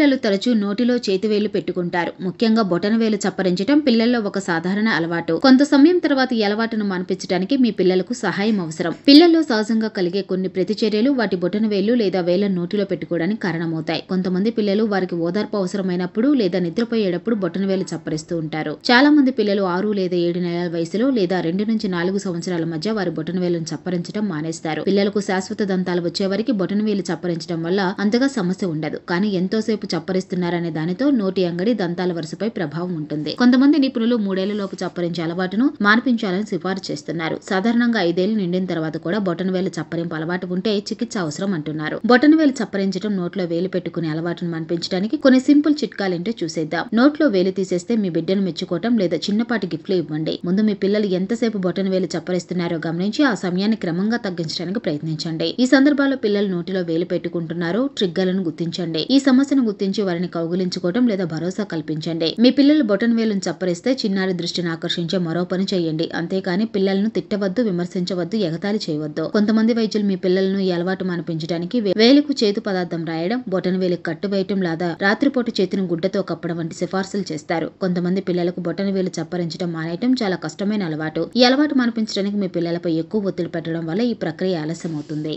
చిన్నపిల్లలు తరచూ నోటిలో చేతివేళ్లు పెట్టుకుంటారు. ముఖ్యంగా బొటనవేలు చప్పరించడం పిల్లల్లో ఒక సాధారణ అలవాటు. కొంత సమయం తర్వాత ఈ అలవాటును మాన్పించడానికి మీ పిల్లలకు సహాయం అవసరం. పిల్లల్లో సహజంగా కలిగే కొన్ని ప్రతిచర్యలు వాటి బొటనవేళ్లు లేదా వేళ్ల నోటిలో పెట్టుకోవడానికి కారణమవుతాయి. కొంతమంది పిల్లలు వారికి ఓదార్పు అవసరమైనప్పుడు లేదా నిద్రపోయేటప్పుడు బొటనవేలు చప్పరిస్తూ ఉంటారు. చాలా మంది పిల్లలు 6 లేదా 7 నెలల వయసులో లేదా 2 నుంచి 4 సంవత్సరాల మధ్య వారి బొటనవేలును చప్పరించడం మానేస్తారు. పిల్లలకు శాశ్వత దంతాలు వచ్చేవరకు బొటనవేలు చప్పరించడం వల్ల అంతగా సమస్య ఉండదు. కానీ ఎంతోసేపు చప్పరిస్తున్నారనే దానితో నోటి అంగడి దంతాల వరుసపై ప్రభావం ఉంటుంది. కొంతమంది నిపుణులు 3 ఏళ్లలోపు చప్పరించే అలవాటును మాన్పించాలని సిఫారసు చేస్తున్నారు. సాధారణంగా 5 ఏళ్లు నిండిన తర్వాత కూడా బొటనవేలు చప్పరింపు అలవాటు ఉంటే చికిత్స అవసరం అంటున్నారు. బొటనవేలు చప్పరించడం, నోట్లో వేలు పెట్టుకునే అలవాటును మాన్పించడానికి కొన్ని సింపుల్ చిట్కాలేంటో చూసేద్దాం. నోట్లో వేలు తీసేస్తే మీ బిడ్డను మెచ్చుకోవటం లేదా చిన్నపాటి గిఫ్ట్లు ఇవ్వండి. ముందు మీ పిల్లలు ఎంతసేపు బొటనవేలు చప్పరిస్తున్నారో గమనించి ఆ సమయాన్ని క్రమంగా తగ్గించడానికి ప్రయత్నించండి. ఈ సందర్భాల్లో పిల్లలు నోటిలో వేలు పెట్టుకుంటున్నారో ట్రిగ్గర్లను గుర్తించండి. ఈ సమస్యను గుర్తించి వారిని కౌగిలించుకోవడం లేదా భరోసా కల్పించండి. మీ పిల్లలు బొటనవేలును చప్పరిస్తే చిన్నారి దృష్టిని ఆకర్షించే మరో పని చేయండి. అంతేకాని పిల్లలను తిట్టవద్దు, విమర్శించవద్దు, ఎగతాళి చేయవద్దు. కొంతమంది వైద్యులు మీ పిల్లలను ఈ అలవాటు మాన్పించడానికి వేలుకు చేతు పదార్థం రాయడం, బొటనవేలుకు కట్టు వేయటం లేదా రాత్రిపూట చేతిని గుడ్డతో కప్పడం వంటి సిఫార్సులు చేస్తారు. కొంతమంది పిల్లలకు బొటనవేలు చప్పరించడం మానేయటం చాలా కష్టమైన అలవాటు. ఈ అలవాటు మాన్పించడానికి మీ పిల్లలపై ఎక్కువ ఒత్తిడి పెట్టడం వల్ల ఈ ప్రక్రియ ఆలస్యం అవుతుంది.